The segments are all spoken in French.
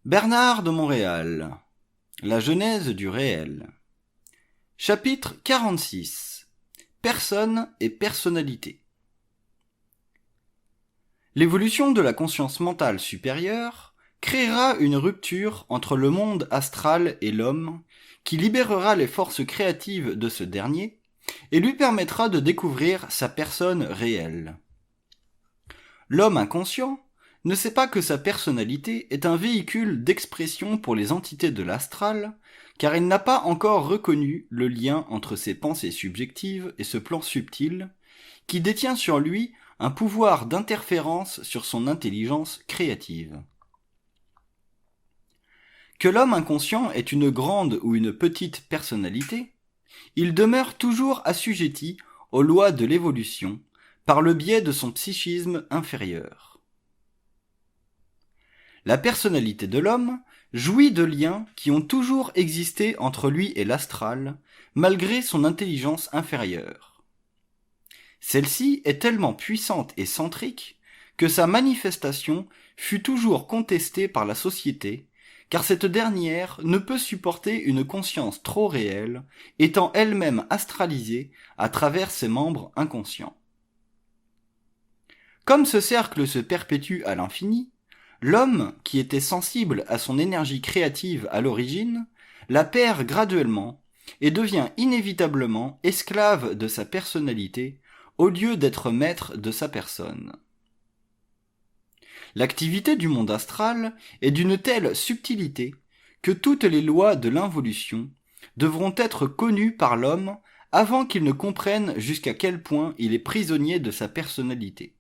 Bernard de Montréal. La genèse du réel. Chapitre 46. Personne et personnalité. L'évolution de la conscience mentale supérieure créera une rupture entre le monde astral et l'homme qui libérera les forces créatives de ce dernier et lui permettra de découvrir sa personne réelle. L'homme inconscient ne sait pas que sa personnalité est un véhicule d'expression pour les entités de l'astral, car il n'a pas encore reconnu le lien entre ses pensées subjectives et ce plan subtil, qui détient sur lui un pouvoir d'interférence sur son intelligence créative. Que l'homme inconscient ait une grande ou une petite personnalité, il demeure toujours assujetti aux lois de l'évolution par le biais de son psychisme inférieur. La personnalité de l'homme jouit de liens qui ont toujours existé entre lui et l'astral, malgré son intelligence inférieure. Celle-ci est tellement puissante et centrique que sa manifestation fut toujours contestée par la société, car cette dernière ne peut supporter une conscience trop réelle, étant elle-même astralisée à travers ses membres inconscients. Comme ce cercle se perpétue à l'infini, l'homme, qui était sensible à son énergie créative à l'origine, la perd graduellement et devient inévitablement esclave de sa personnalité au lieu d'être maître de sa personne. L'activité du monde astral est d'une telle subtilité que toutes les lois de l'involution devront être connues par l'homme avant qu'il ne comprenne jusqu'à quel point il est prisonnier de sa personnalité.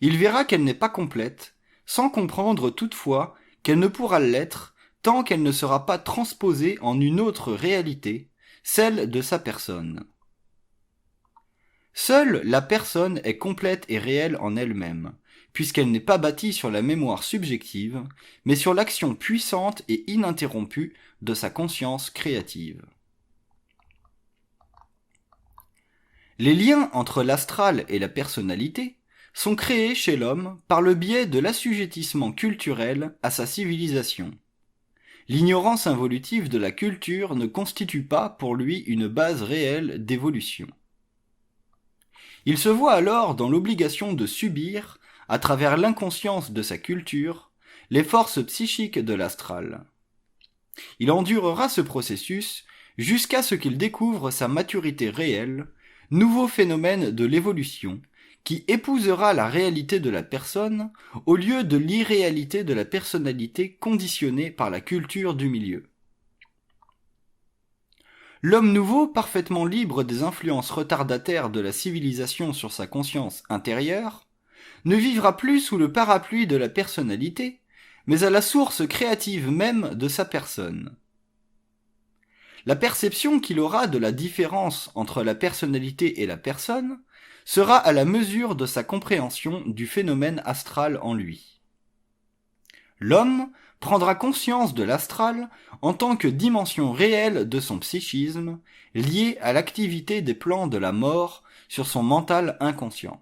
Il verra qu'elle n'est pas complète, sans comprendre toutefois qu'elle ne pourra l'être tant qu'elle ne sera pas transposée en une autre réalité, celle de sa personne. Seule la personne est complète et réelle en elle-même, puisqu'elle n'est pas bâtie sur la mémoire subjective, mais sur l'action puissante et ininterrompue de sa conscience créative. Les liens entre l'astral et la personnalité sont créés chez l'homme par le biais de l'assujettissement culturel à sa civilisation. L'ignorance involutive de la culture ne constitue pas pour lui une base réelle d'évolution. Il se voit alors dans l'obligation de subir, à travers l'inconscience de sa culture, les forces psychiques de l'astral. Il endurera ce processus jusqu'à ce qu'il découvre sa maturité réelle, nouveau phénomène de l'évolution, qui épousera la réalité de la personne au lieu de l'irréalité de la personnalité conditionnée par la culture du milieu. L'homme nouveau, parfaitement libre des influences retardataires de la civilisation sur sa conscience intérieure, ne vivra plus sous le parapluie de la personnalité, mais à la source créative même de sa personne. La perception qu'il aura de la différence entre la personnalité et la personne sera à la mesure de sa compréhension du phénomène astral en lui. L'homme prendra conscience de l'astral en tant que dimension réelle de son psychisme, liée à l'activité des plans de la mort sur son mental inconscient.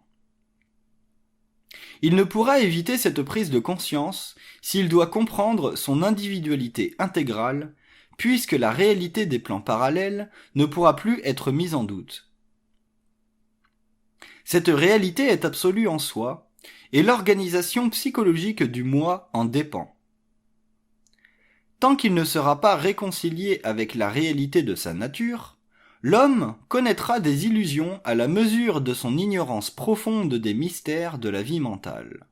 Il ne pourra éviter cette prise de conscience s'il doit comprendre son individualité intégrale, puisque la réalité des plans parallèles ne pourra plus être mise en doute. Cette réalité est absolue en soi, et l'organisation psychologique du moi en dépend. Tant qu'il ne sera pas réconcilié avec la réalité de sa nature, l'homme connaîtra des illusions à la mesure de son ignorance profonde des mystères de la vie mentale.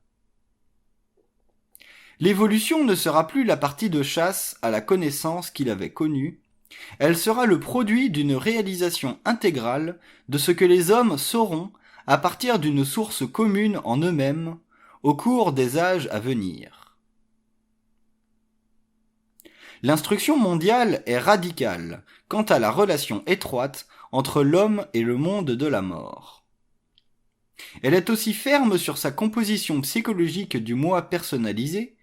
L'évolution ne sera plus la partie de chasse à la connaissance qu'il avait connue, elle sera le produit d'une réalisation intégrale de ce que les hommes sauront à partir d'une source commune en eux-mêmes, au cours des âges à venir. L'instruction mondiale est radicale quant à la relation étroite entre l'homme et le monde de la mort. Elle est aussi ferme sur sa composition psychologique du moi personnalisé,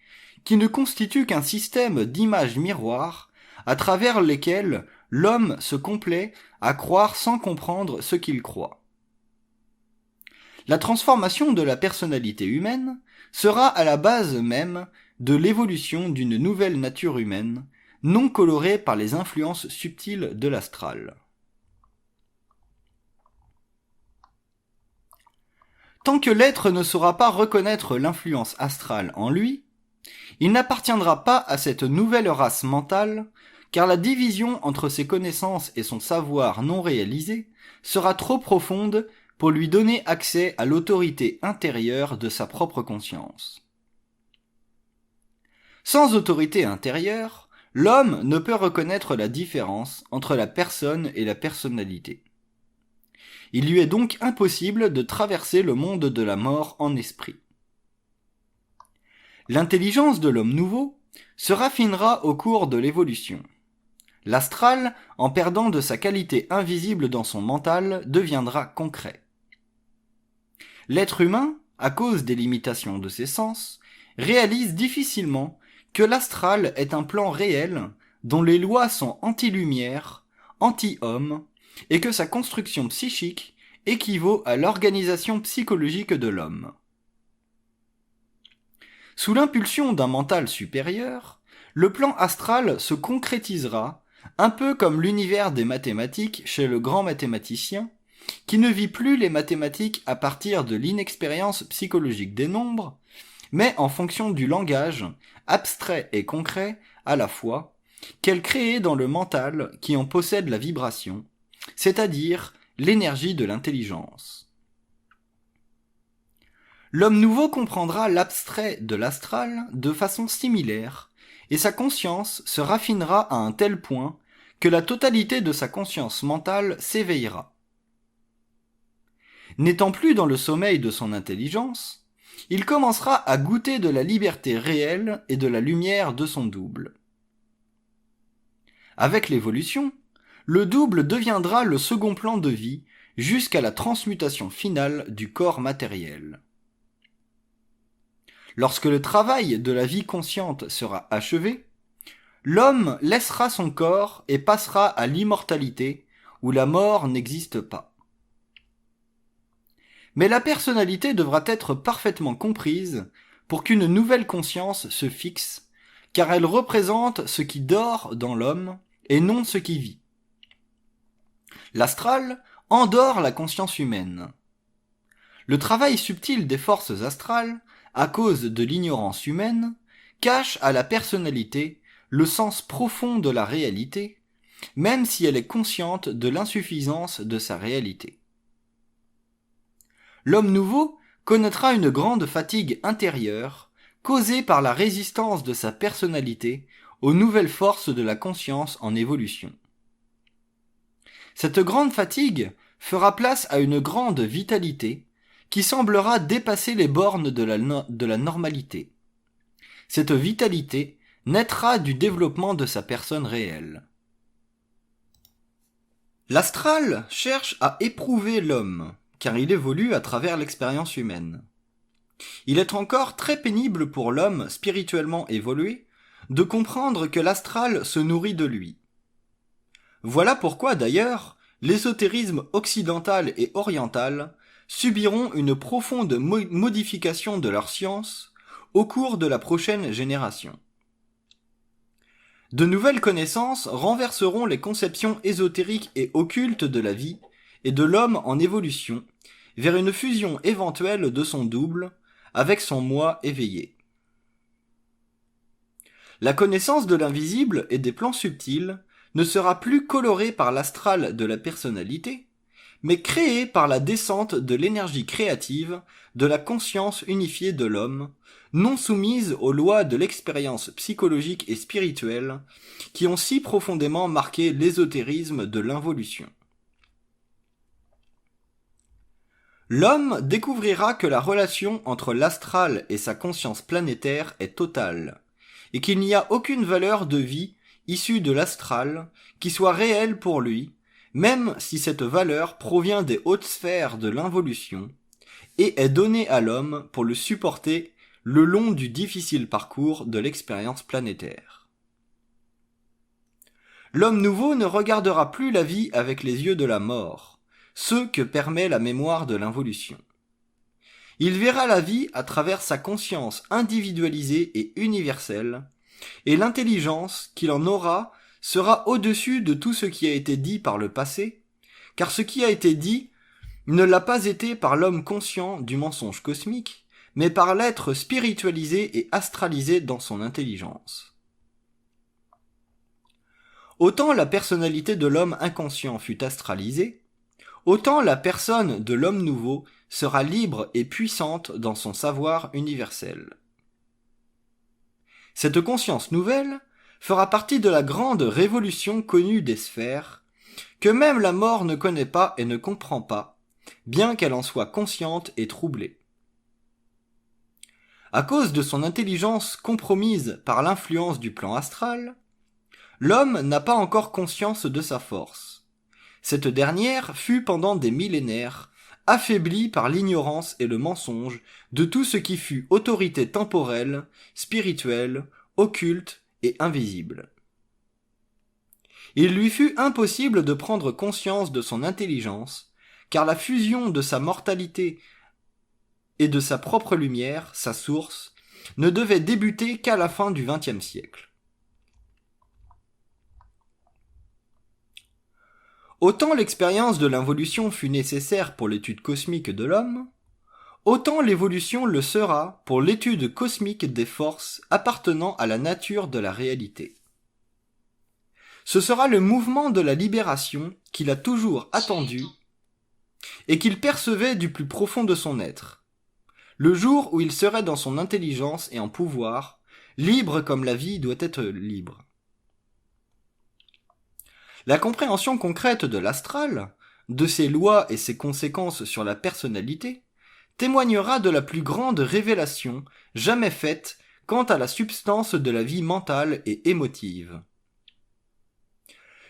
qui ne constitue qu'un système d'images miroirs à travers lesquelles l'homme se complaît à croire sans comprendre ce qu'il croit. La transformation de la personnalité humaine sera à la base même de l'évolution d'une nouvelle nature humaine, non colorée par les influences subtiles de l'astral. Tant que l'être ne saura pas reconnaître l'influence astrale en lui, il n'appartiendra pas à cette nouvelle race mentale, car la division entre ses connaissances et son savoir non réalisé sera trop profonde pour lui donner accès à l'autorité intérieure de sa propre conscience. Sans autorité intérieure, l'homme ne peut reconnaître la différence entre la personne et la personnalité. Il lui est donc impossible de traverser le monde de la mort en esprit. L'intelligence de l'homme nouveau se raffinera au cours de l'évolution. L'astral, en perdant de sa qualité invisible dans son mental, deviendra concret. L'être humain, à cause des limitations de ses sens, réalise difficilement que l'astral est un plan réel dont les lois sont anti-lumière, anti-homme, et que sa construction psychique équivaut à l'organisation psychologique de l'homme. Sous l'impulsion d'un mental supérieur, le plan astral se concrétisera, un peu comme l'univers des mathématiques chez le grand mathématicien, qui ne vit plus les mathématiques à partir de l'inexpérience psychologique des nombres, mais en fonction du langage, abstrait et concret à la fois, qu'elle crée dans le mental qui en possède la vibration, c'est-à-dire l'énergie de l'intelligence. L'homme nouveau comprendra l'abstrait de l'astral de façon similaire, et sa conscience se raffinera à un tel point que la totalité de sa conscience mentale s'éveillera. N'étant plus dans le sommeil de son intelligence, il commencera à goûter de la liberté réelle et de la lumière de son double. Avec l'évolution, le double deviendra le second plan de vie jusqu'à la transmutation finale du corps matériel. Lorsque le travail de la vie consciente sera achevé, l'homme laissera son corps et passera à l'immortalité où la mort n'existe pas. Mais la personnalité devra être parfaitement comprise pour qu'une nouvelle conscience se fixe, car elle représente ce qui dort dans l'homme et non ce qui vit. L'astral endort la conscience humaine. Le travail subtil des forces astrales, à cause de l'ignorance humaine, cache à la personnalité le sens profond de la réalité, même si elle est consciente de l'insuffisance de sa réalité. L'homme nouveau connaîtra une grande fatigue intérieure, causée par la résistance de sa personnalité aux nouvelles forces de la conscience en évolution. Cette grande fatigue fera place à une grande vitalité qui semblera dépasser les bornes de la normalité. Cette vitalité naîtra du développement de sa personne réelle. L'astral cherche à éprouver l'homme, car il évolue à travers l'expérience humaine. Il est encore très pénible pour l'homme spirituellement évolué de comprendre que l'astral se nourrit de lui. Voilà pourquoi d'ailleurs l'ésotérisme occidental et oriental subiront une profonde modification de leur science au cours de la prochaine génération. De nouvelles connaissances renverseront les conceptions ésotériques et occultes de la vie et de l'homme en évolution vers une fusion éventuelle de son double avec son moi éveillé. La connaissance de l'invisible et des plans subtils ne sera plus colorée par l'astral de la personnalité, mais créée par la descente de l'énergie créative de la conscience unifiée de l'homme, non soumise aux lois de l'expérience psychologique et spirituelle qui ont si profondément marqué l'ésotérisme de l'involution. L'homme découvrira que la relation entre l'astral et sa conscience planétaire est totale, et qu'il n'y a aucune valeur de vie issue de l'astral qui soit réelle pour lui, même si cette valeur provient des hautes sphères de l'involution, et est donnée à l'homme pour le supporter le long du difficile parcours de l'expérience planétaire. L'homme nouveau ne regardera plus la vie avec les yeux de la mort, ceux que permet la mémoire de l'involution. Il verra la vie à travers sa conscience individualisée et universelle, et l'intelligence qu'il en aura sera au-dessus de tout ce qui a été dit par le passé, car ce qui a été dit ne l'a pas été par l'homme conscient du mensonge cosmique, mais par l'être spiritualisé et astralisé dans son intelligence. Autant la personnalité de l'homme inconscient fut astralisée, autant la personne de l'homme nouveau sera libre et puissante dans son savoir universel. Cette conscience nouvelle fera partie de la grande révolution connue des sphères, que même la mort ne connaît pas et ne comprend pas, bien qu'elle en soit consciente et troublée. À cause de son intelligence compromise par l'influence du plan astral, l'homme n'a pas encore conscience de sa force. Cette dernière fut pendant des millénaires affaiblie par l'ignorance et le mensonge de tout ce qui fut autorité temporelle, spirituelle, occulte et invisible. Il lui fut impossible de prendre conscience de son intelligence, car la fusion de sa mortalité et de sa propre lumière, sa source, ne devait débuter qu'à la fin du XXe siècle. Autant l'expérience de l'involution fut nécessaire pour l'étude cosmique de l'homme, autant l'évolution le sera pour l'étude cosmique des forces appartenant à la nature de la réalité. Ce sera le mouvement de la libération qu'il a toujours attendu et qu'il percevait du plus profond de son être, le jour où il serait dans son intelligence et en pouvoir, libre comme la vie doit être libre. La compréhension concrète de l'astral, de ses lois et ses conséquences sur la personnalité, témoignera de la plus grande révélation jamais faite quant à la substance de la vie mentale et émotive.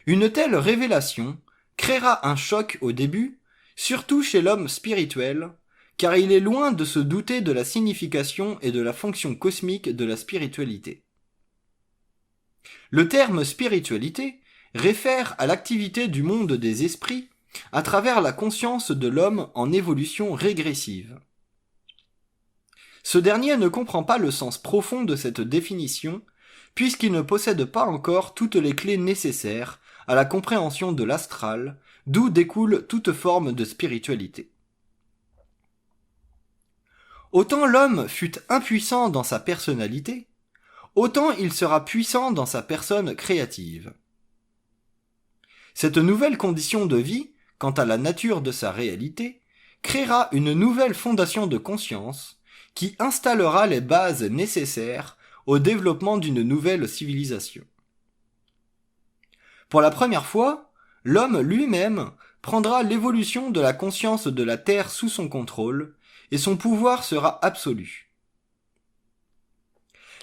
Une telle révélation créera un choc au début, surtout chez l'homme spirituel, car il est loin de se douter de la signification et de la fonction cosmique de la spiritualité. Le terme spiritualité réfère à l'activité du monde des esprits à travers la conscience de l'homme en évolution régressive. Ce dernier ne comprend pas le sens profond de cette définition, puisqu'il ne possède pas encore toutes les clés nécessaires à la compréhension de l'astral, d'où découle toute forme de spiritualité. Autant l'homme fut impuissant dans sa personnalité, autant il sera puissant dans sa personne créative. Cette nouvelle condition de vie, quant à la nature de sa réalité, créera une nouvelle fondation de conscience qui installera les bases nécessaires au développement d'une nouvelle civilisation. Pour la première fois, l'homme lui-même prendra l'évolution de la conscience de la Terre sous son contrôle, et son pouvoir sera absolu.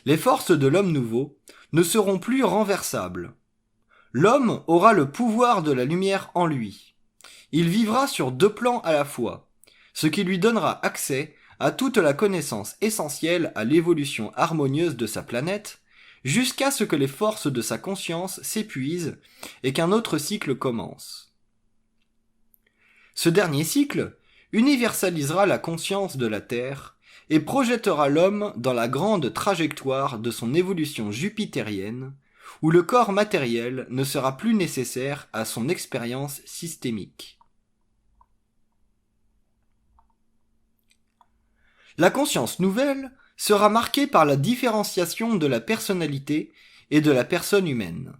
Les forces de l'homme nouveau ne seront plus renversables. L'homme aura le pouvoir de la lumière en lui. Il vivra sur deux plans à la fois, ce qui lui donnera accès à toute la connaissance essentielle à l'évolution harmonieuse de sa planète, jusqu'à ce que les forces de sa conscience s'épuisent et qu'un autre cycle commence. Ce dernier cycle universalisera la conscience de la Terre et projettera l'homme dans la grande trajectoire de son évolution jupitérienne, où le corps matériel ne sera plus nécessaire à son expérience systémique. La conscience nouvelle sera marquée par la différenciation de la personnalité et de la personne humaine.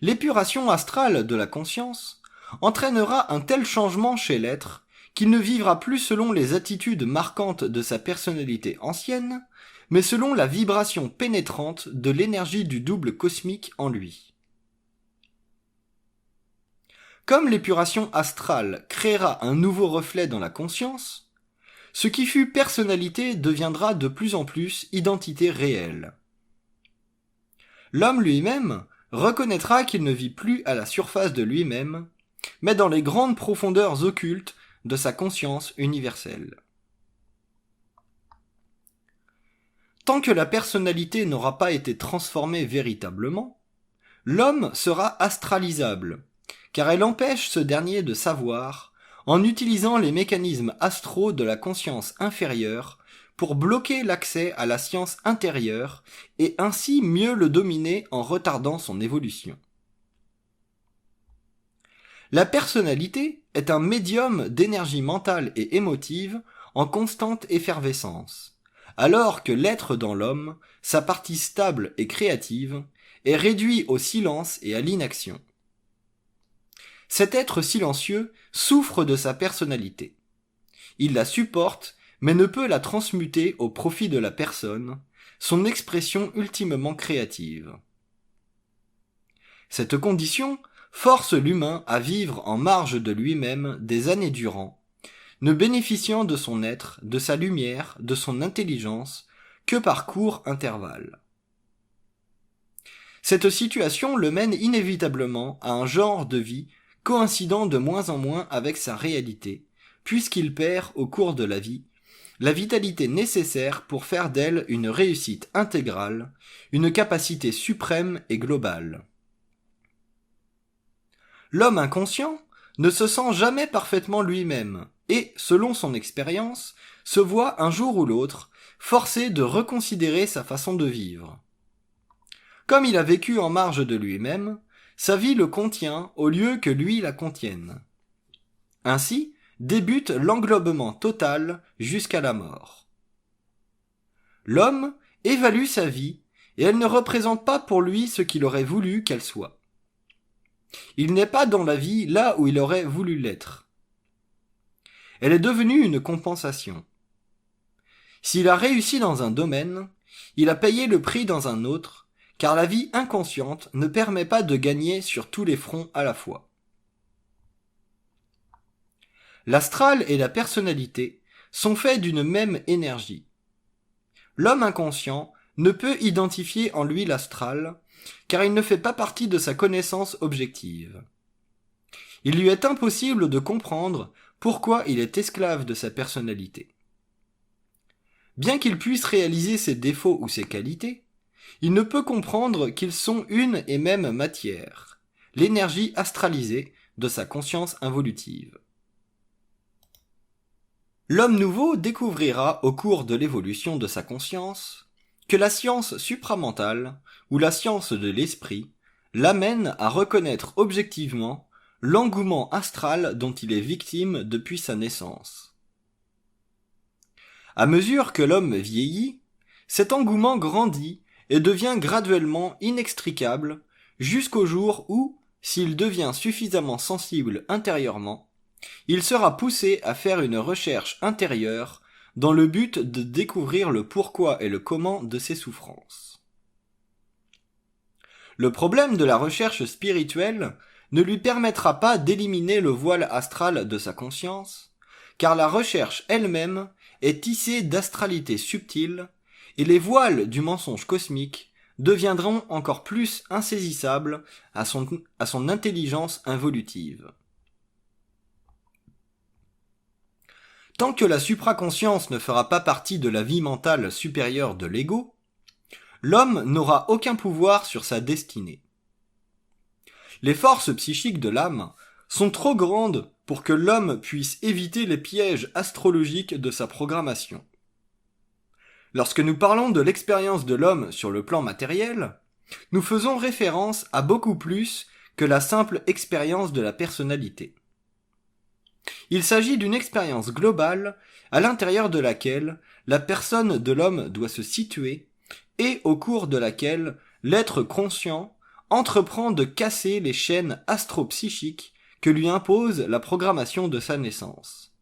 L'épuration astrale de la conscience entraînera un tel changement chez l'être qu'il ne vivra plus selon les attitudes marquantes de sa personnalité ancienne, mais selon la vibration pénétrante de l'énergie du double cosmique en lui. Comme l'épuration astrale créera un nouveau reflet dans la conscience, ce qui fut personnalité deviendra de plus en plus identité réelle. L'homme lui-même reconnaîtra qu'il ne vit plus à la surface de lui-même, mais dans les grandes profondeurs occultes de sa conscience universelle. Tant que la personnalité n'aura pas été transformée véritablement, l'homme sera astralisable, car elle empêche ce dernier de savoir, en utilisant les mécanismes astraux de la conscience inférieure pour bloquer l'accès à la science intérieure et ainsi mieux le dominer en retardant son évolution. La personnalité est un médium d'énergie mentale et émotive en constante effervescence, alors que l'être dans l'homme, sa partie stable et créative, est réduit au silence et à l'inaction. Cet être silencieux souffre de sa personnalité. Il la supporte, mais ne peut la transmuter au profit de la personne, son expression ultimement créative. Cette condition force l'humain à vivre en marge de lui-même des années durant, ne bénéficiant de son être, de sa lumière, de son intelligence, que par courts intervalles. Cette situation le mène inévitablement à un genre de vie coïncidant de moins en moins avec sa réalité, puisqu'il perd au cours de la vie la vitalité nécessaire pour faire d'elle une réussite intégrale, une capacité suprême et globale. L'homme inconscient ne se sent jamais parfaitement lui-même et, selon son expérience, se voit un jour ou l'autre forcé de reconsidérer sa façon de vivre. Comme il a vécu en marge de lui-même, sa vie le contient au lieu que lui la contienne. Ainsi débute l'englobement total jusqu'à la mort. L'homme évalue sa vie et elle ne représente pas pour lui ce qu'il aurait voulu qu'elle soit. Il n'est pas dans la vie là où il aurait voulu l'être. Elle est devenue une compensation. S'il a réussi dans un domaine, il a payé le prix dans un autre, car la vie inconsciente ne permet pas de gagner sur tous les fronts à la fois. L'astral et la personnalité sont faits d'une même énergie. L'homme inconscient ne peut identifier en lui l'astral, car il ne fait pas partie de sa connaissance objective. Il lui est impossible de comprendre pourquoi il est esclave de sa personnalité. Bien qu'il puisse réaliser ses défauts ou ses qualités, il ne peut comprendre qu'ils sont une et même matière, l'énergie astralisée de sa conscience involutive. L'homme nouveau découvrira au cours de l'évolution de sa conscience que la science supramentale, ou la science de l'esprit, l'amène à reconnaître objectivement l'engouement astral dont il est victime depuis sa naissance. À mesure que l'homme vieillit, cet engouement grandit et devient graduellement inextricable jusqu'au jour où, s'il devient suffisamment sensible intérieurement, il sera poussé à faire une recherche intérieure dans le but de découvrir le pourquoi et le comment de ses souffrances. Le problème de la recherche spirituelle ne lui permettra pas d'éliminer le voile astral de sa conscience, car la recherche elle-même est tissée d'astralité subtile, et les voiles du mensonge cosmique deviendront encore plus insaisissables à son intelligence involutive. Tant que la supraconscience ne fera pas partie de la vie mentale supérieure de l'ego, l'homme n'aura aucun pouvoir sur sa destinée. Les forces psychiques de l'âme sont trop grandes pour que l'homme puisse éviter les pièges astrologiques de sa programmation. Lorsque nous parlons de l'expérience de l'homme sur le plan matériel, nous faisons référence à beaucoup plus que la simple expérience de la personnalité. Il s'agit d'une expérience globale à l'intérieur de laquelle la personne de l'homme doit se situer et au cours de laquelle l'être conscient entreprend de casser les chaînes astro-psychiques que lui impose la programmation de sa naissance.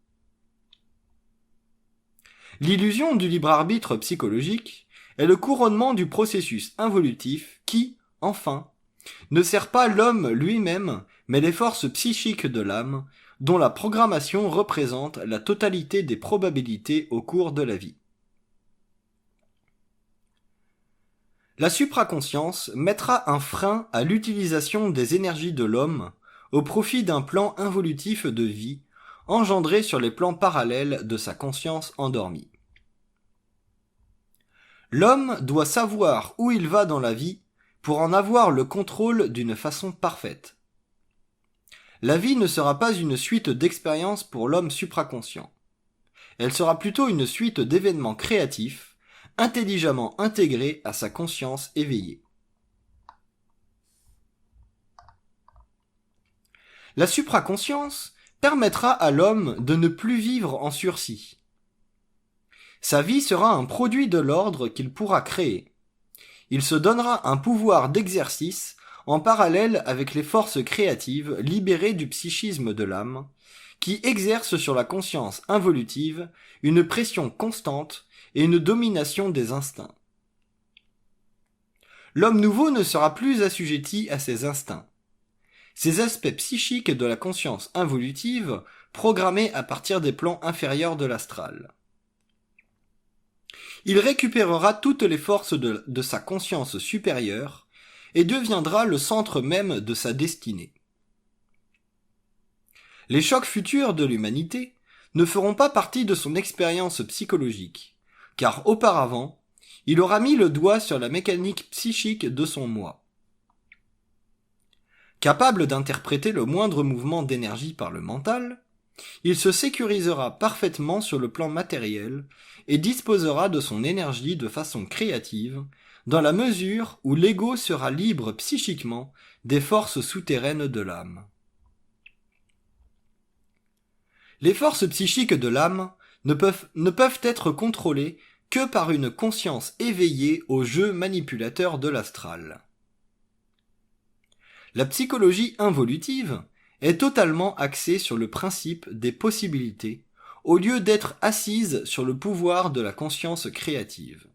L'illusion du libre arbitre psychologique est le couronnement du processus involutif qui, enfin, ne sert pas l'homme lui-même, mais les forces psychiques de l'âme, dont la programmation représente la totalité des probabilités au cours de la vie. La supraconscience mettra un frein à l'utilisation des énergies de l'homme au profit d'un plan involutif de vie engendré sur les plans parallèles de sa conscience endormie. L'homme doit savoir où il va dans la vie pour en avoir le contrôle d'une façon parfaite. La vie ne sera pas une suite d'expériences pour l'homme supraconscient. Elle sera plutôt une suite d'événements créatifs, intelligemment intégrés à sa conscience éveillée. La supraconscience permettra à l'homme de ne plus vivre en sursis. Sa vie sera un produit de l'ordre qu'il pourra créer. Il se donnera un pouvoir d'exercice en parallèle avec les forces créatives libérées du psychisme de l'âme, qui exercent sur la conscience involutive une pression constante et une domination des instincts. L'homme nouveau ne sera plus assujetti à ses instincts. Ces aspects psychiques de la conscience involutive programmés à partir des plans inférieurs de l'astral. Il récupérera toutes les forces de sa conscience supérieure et deviendra le centre même de sa destinée. Les chocs futurs de l'humanité ne feront pas partie de son expérience psychologique, car auparavant, il aura mis le doigt sur la mécanique psychique de son moi. Capable d'interpréter le moindre mouvement d'énergie par le mental, il se sécurisera parfaitement sur le plan matériel et disposera de son énergie de façon créative, dans la mesure où l'ego sera libre psychiquement des forces souterraines de l'âme. Les forces psychiques de l'âme ne peuvent être contrôlées que par une conscience éveillée au jeu manipulateur de l'astral. La psychologie involutive est totalement axée sur le principe des possibilités, au lieu d'être assise sur le pouvoir de la conscience créative.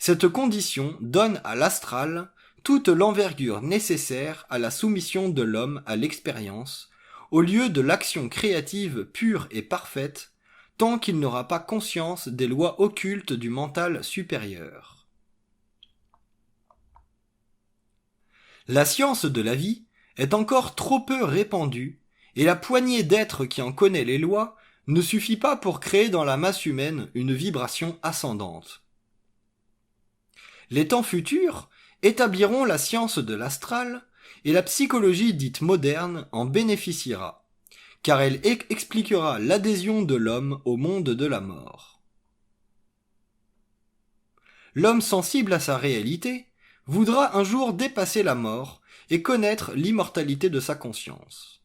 Cette condition donne à l'astral toute l'envergure nécessaire à la soumission de l'homme à l'expérience, au lieu de l'action créative pure et parfaite, tant qu'il n'aura pas conscience des lois occultes du mental supérieur. La science de la vie est encore trop peu répandue, et la poignée d'êtres qui en connaît les lois ne suffit pas pour créer dans la masse humaine une vibration ascendante. Les temps futurs établiront la science de l'astral, et la psychologie dite moderne en bénéficiera, car elle expliquera l'adhésion de l'homme au monde de la mort. L'homme sensible à sa réalité voudra un jour dépasser la mort et connaître l'immortalité de sa conscience.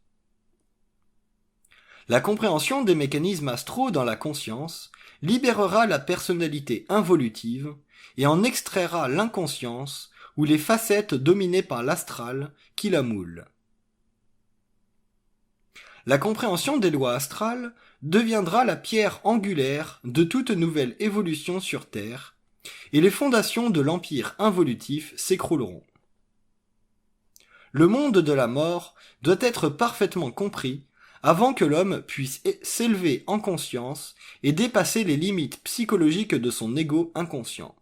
La compréhension des mécanismes astraux dans la conscience libérera la personnalité involutive et en extraira l'inconscience ou les facettes dominées par l'astral qui la moule. La compréhension des lois astrales deviendra la pierre angulaire de toute nouvelle évolution sur Terre, et les fondations de l'empire involutif s'écrouleront. Le monde de la mort doit être parfaitement compris avant que l'homme puisse s'élever en conscience et dépasser les limites psychologiques de son ego inconscient.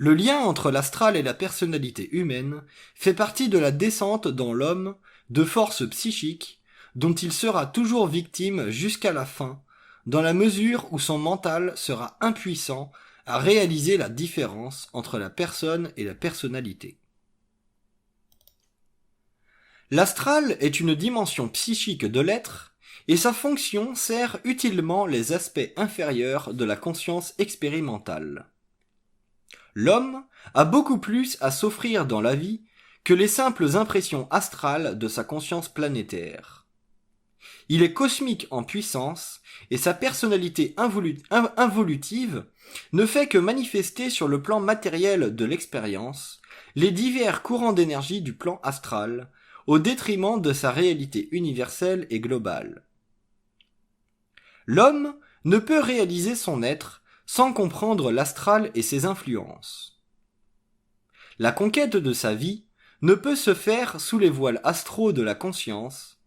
Le lien entre l'astral et la personnalité humaine fait partie de la descente dans l'homme de forces psychiques dont il sera toujours victime jusqu'à la fin, dans la mesure où son mental sera impuissant à réaliser la différence entre la personne et la personnalité. L'astral est une dimension psychique de l'être, et sa fonction sert utilement les aspects inférieurs de la conscience expérimentale. L'homme a beaucoup plus à s'offrir dans la vie que les simples impressions astrales de sa conscience planétaire. Il est cosmique en puissance, et sa personnalité involutive ne fait que manifester sur le plan matériel de l'expérience les divers courants d'énergie du plan astral, au détriment de sa réalité universelle et globale. L'homme ne peut réaliser son être sans comprendre l'astral et ses influences. La conquête de sa vie ne peut se faire sous les voiles astraux de la conscience,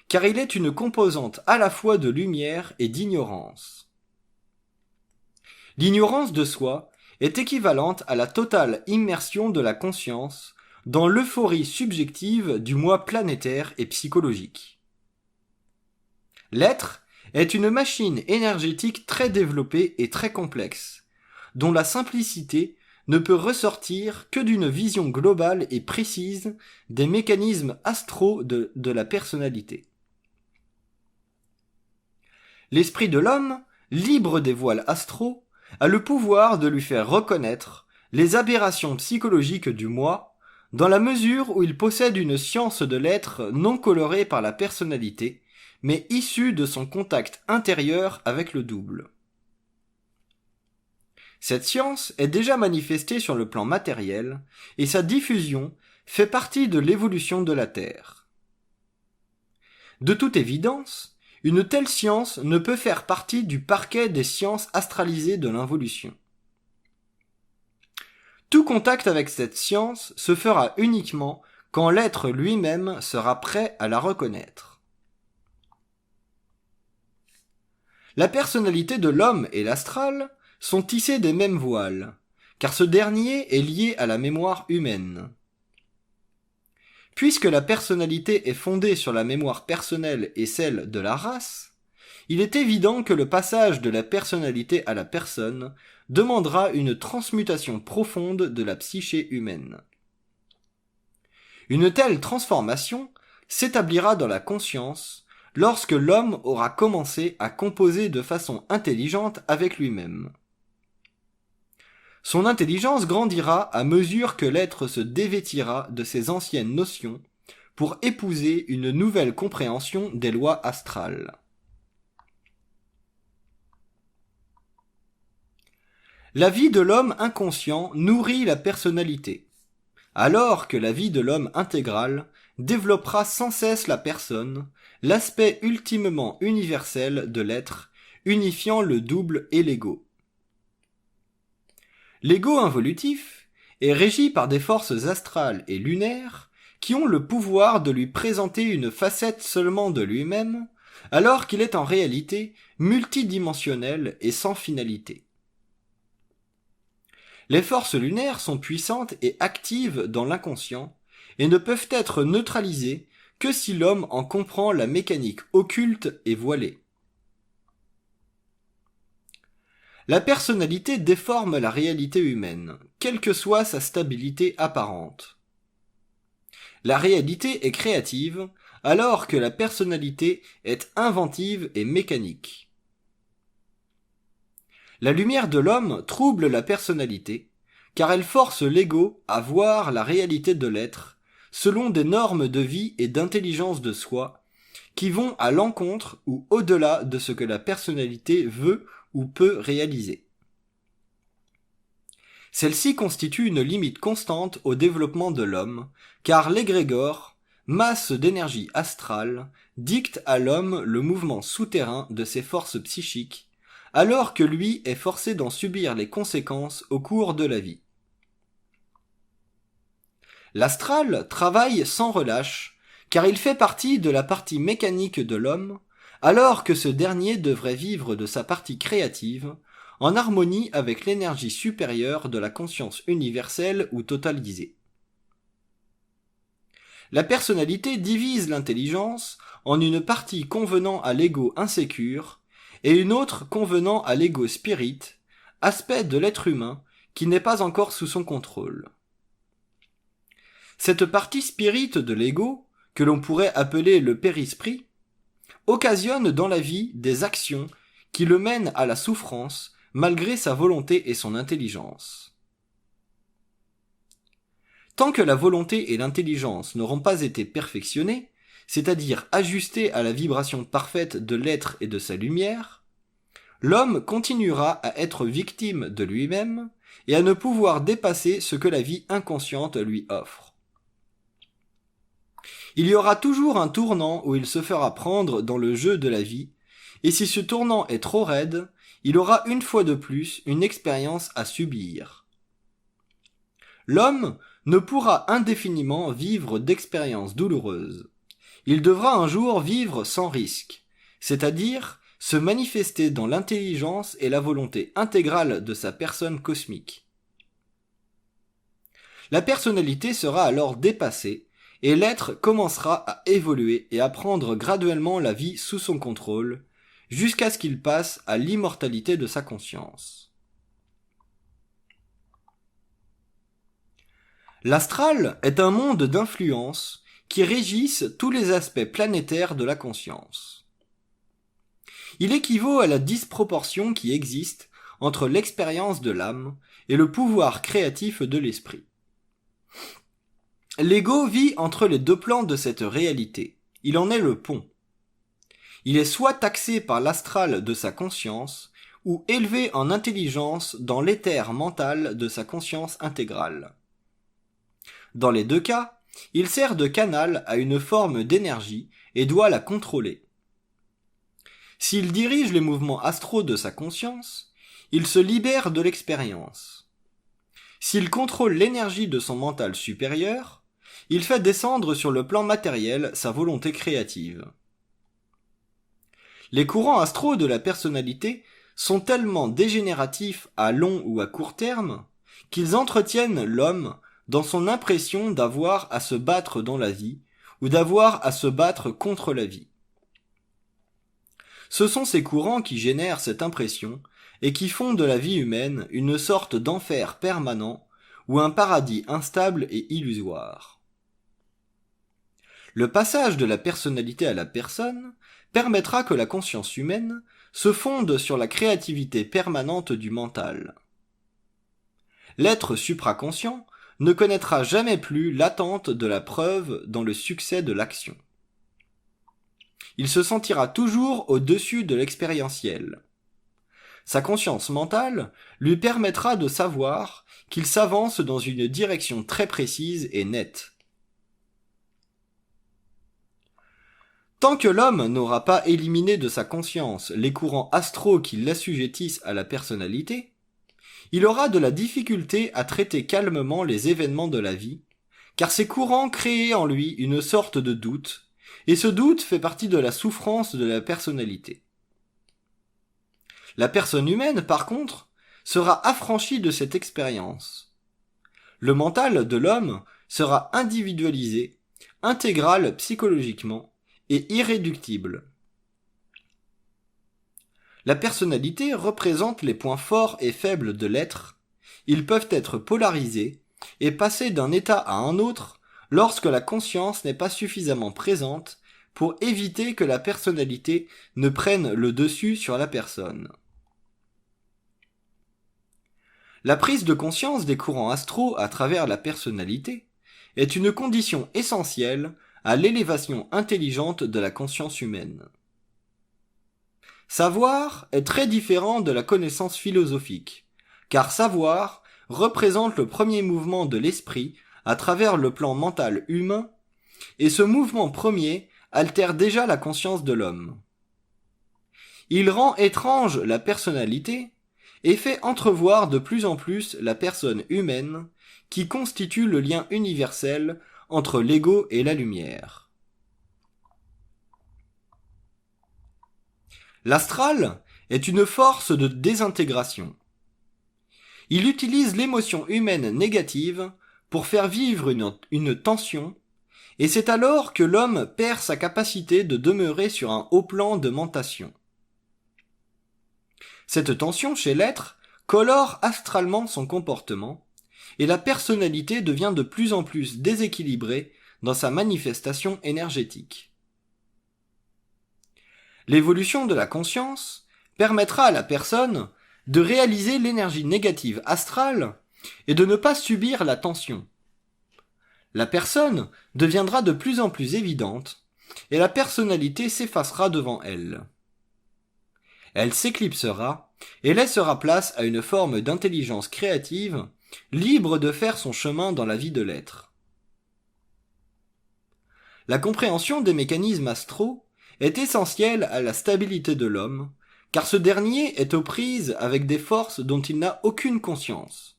car il est une composante à la fois de lumière et d'ignorance. L'ignorance de soi est équivalente à la totale immersion de la conscience dans l'euphorie subjective du moi planétaire et psychologique. L'être est une machine énergétique très développée et très complexe, dont la simplicité ne peut ressortir que d'une vision globale et précise des mécanismes astraux de la personnalité. L'esprit de l'homme, libre des voiles astraux, a le pouvoir de lui faire reconnaître les aberrations psychologiques du moi, dans la mesure où il possède une science de l'être non colorée par la personnalité, mais issue de son contact intérieur avec le double. Cette science est déjà manifestée sur le plan matériel, et sa diffusion fait partie de l'évolution de la Terre. De toute évidence, une telle science ne peut faire partie du parquet des sciences astralisées de l'involution. Tout contact avec cette science se fera uniquement quand l'être lui-même sera prêt à la reconnaître. La personnalité de l'homme et l'astral sont tissés des mêmes voiles, car ce dernier est lié à la mémoire humaine. Puisque la personnalité est fondée sur la mémoire personnelle et celle de la race, il est évident que le passage de la personnalité à la personne demandera une transmutation profonde de la psyché humaine. Une telle transformation s'établira dans la conscience lorsque l'homme aura commencé à composer de façon intelligente avec lui-même. Son intelligence grandira à mesure que l'être se dévêtira de ses anciennes notions pour épouser une nouvelle compréhension des lois astrales. La vie de l'homme inconscient nourrit la personnalité, alors que la vie de l'homme intégral développera sans cesse la personne, l'aspect ultimement universel de l'être, unifiant le double et l'ego. L'ego involutif est régi par des forces astrales et lunaires qui ont le pouvoir de lui présenter une facette seulement de lui-même, alors qu'il est en réalité multidimensionnel et sans finalité. Les forces lunaires sont puissantes et actives dans l'inconscient et ne peuvent être neutralisées que si l'homme en comprend la mécanique occulte et voilée. La personnalité déforme la réalité humaine, quelle que soit sa stabilité apparente. La réalité est créative, alors que la personnalité est inventive et mécanique. La lumière de l'homme trouble la personnalité, car elle force l'ego à voir la réalité de l'être, selon des normes de vie et d'intelligence de soi, qui vont à l'encontre ou au-delà de ce que la personnalité veut ou peut réaliser. Celle-ci constitue une limite constante au développement de l'homme, car l'égrégore, masse d'énergie astrale, dicte à l'homme le mouvement souterrain de ses forces psychiques, alors que lui est forcé d'en subir les conséquences au cours de la vie. L'astral travaille sans relâche, car il fait partie de la partie mécanique de l'homme, alors que ce dernier devrait vivre de sa partie créative, en harmonie avec l'énergie supérieure de la conscience universelle ou totalisée. La personnalité divise l'intelligence en une partie convenant à l'ego insécure et une autre convenant à l'ego spirit, aspect de l'être humain qui n'est pas encore sous son contrôle. Cette partie spirit de l'ego, que l'on pourrait appeler le périsprit, occasionne dans la vie des actions qui le mènent à la souffrance malgré sa volonté et son intelligence. Tant que la volonté et l'intelligence n'auront pas été perfectionnées, c'est-à-dire ajustées à la vibration parfaite de l'être et de sa lumière, l'homme continuera à être victime de lui-même et à ne pouvoir dépasser ce que la vie inconsciente lui offre. Il y aura toujours un tournant où il se fera prendre dans le jeu de la vie, et si ce tournant est trop raide, il aura une fois de plus une expérience à subir. L'homme ne pourra indéfiniment vivre d'expériences douloureuses. Il devra un jour vivre sans risque, c'est-à-dire se manifester dans l'intelligence et la volonté intégrale de sa personne cosmique. La personnalité sera alors dépassée, et l'être commencera à évoluer et à prendre graduellement la vie sous son contrôle, jusqu'à ce qu'il passe à l'immortalité de sa conscience. L'astral est un monde d'influences qui régissent tous les aspects planétaires de la conscience. Il équivaut à la disproportion qui existe entre l'expérience de l'âme et le pouvoir créatif de l'esprit. L'ego vit entre les deux plans de cette réalité. Il en est le pont. Il est soit taxé par l'astral de sa conscience, ou élevé en intelligence dans l'éther mental de sa conscience intégrale. Dans les deux cas, il sert de canal à une forme d'énergie et doit la contrôler. S'il dirige les mouvements astraux de sa conscience, il se libère de l'expérience. S'il contrôle l'énergie de son mental supérieur, il fait descendre sur le plan matériel sa volonté créative. Les courants astraux de la personnalité sont tellement dégénératifs à long ou à court terme qu'ils entretiennent l'homme dans son impression d'avoir à se battre dans la vie ou d'avoir à se battre contre la vie. Ce sont ces courants qui génèrent cette impression et qui font de la vie humaine une sorte d'enfer permanent ou un paradis instable et illusoire. Le passage de la personnalité à la personne permettra que la conscience humaine se fonde sur la créativité permanente du mental. L'être supraconscient ne connaîtra jamais plus l'attente de la preuve dans le succès de l'action. Il se sentira toujours au-dessus de l'expérientiel. Sa conscience mentale lui permettra de savoir qu'il s'avance dans une direction très précise et nette. Tant que l'homme n'aura pas éliminé de sa conscience les courants astraux qui l'assujettissent à la personnalité, il aura de la difficulté à traiter calmement les événements de la vie, car ces courants créent en lui une sorte de doute, et ce doute fait partie de la souffrance de la personnalité. La personne humaine, par contre, sera affranchie de cette expérience. Le mental de l'homme sera individualisé, intégral psychologiquement, et irréductible. La personnalité représente les points forts et faibles de l'être. Ils peuvent être polarisés et passer d'un état à un autre lorsque la conscience n'est pas suffisamment présente pour éviter que la personnalité ne prenne le dessus sur la personne. La prise de conscience des courants astraux à travers la personnalité est une condition essentielle à l'élévation intelligente de la conscience humaine. Savoir est très différent de la connaissance philosophique, car savoir représente le premier mouvement de l'esprit à travers le plan mental humain, et ce mouvement premier altère déjà la conscience de l'homme. Il rend étrange la personnalité et fait entrevoir de plus en plus la personne humaine qui constitue le lien universel entre l'ego et la lumière. L'astral est une force de désintégration. Il utilise l'émotion humaine négative pour faire vivre une tension, et c'est alors que l'homme perd sa capacité de demeurer sur un haut plan de mentation. Cette tension chez l'être colore astralement son comportement, et la personnalité devient de plus en plus déséquilibrée dans sa manifestation énergétique. L'évolution de la conscience permettra à la personne de réaliser l'énergie négative astrale et de ne pas subir la tension. La personne deviendra de plus en plus évidente et la personnalité s'effacera devant elle. Elle s'éclipsera et laissera place à une forme d'intelligence créative libre de faire son chemin dans la vie de l'être. La compréhension des mécanismes astraux est essentielle à la stabilité de l'homme, car ce dernier est aux prises avec des forces dont il n'a aucune conscience.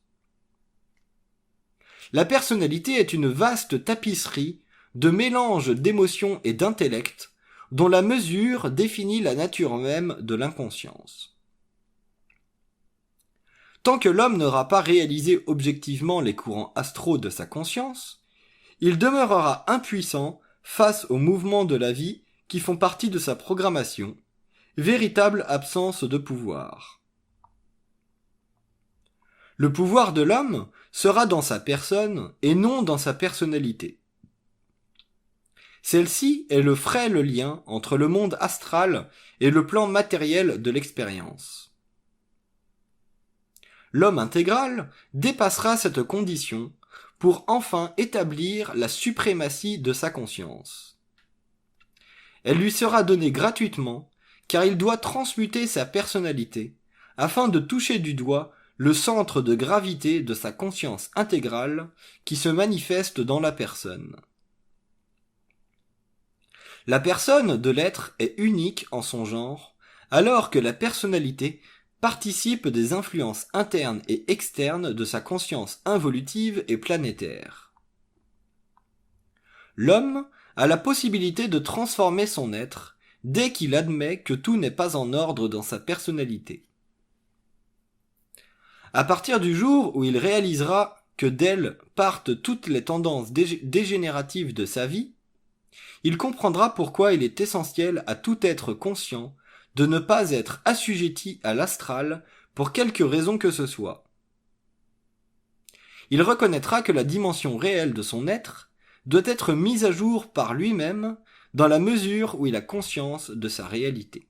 La personnalité est une vaste tapisserie de mélange d'émotions et d'intellect, dont la mesure définit la nature même de l'inconscience. Tant que l'homme n'aura pas réalisé objectivement les courants astraux de sa conscience, il demeurera impuissant face aux mouvements de la vie qui font partie de sa programmation, véritable absence de pouvoir. Le pouvoir de l'homme sera dans sa personne et non dans sa personnalité. Celle-ci est le frêle lien entre le monde astral et le plan matériel de l'expérience. L'homme intégral dépassera cette condition pour enfin établir la suprématie de sa conscience. Elle lui sera donnée gratuitement car il doit transmuter sa personnalité afin de toucher du doigt le centre de gravité de sa conscience intégrale qui se manifeste dans la personne. La personne de l'être est unique en son genre, alors que la personnalité participe des influences internes et externes de sa conscience involutive et planétaire. L'homme a la possibilité de transformer son être dès qu'il admet que tout n'est pas en ordre dans sa personnalité. À partir du jour où il réalisera que d'elle partent toutes les tendances dégénératives de sa vie, il comprendra pourquoi il est essentiel à tout être conscient de ne pas être assujetti à l'astral pour quelque raison que ce soit. Il reconnaîtra que la dimension réelle de son être doit être mise à jour par lui-même dans la mesure où il a conscience de sa réalité.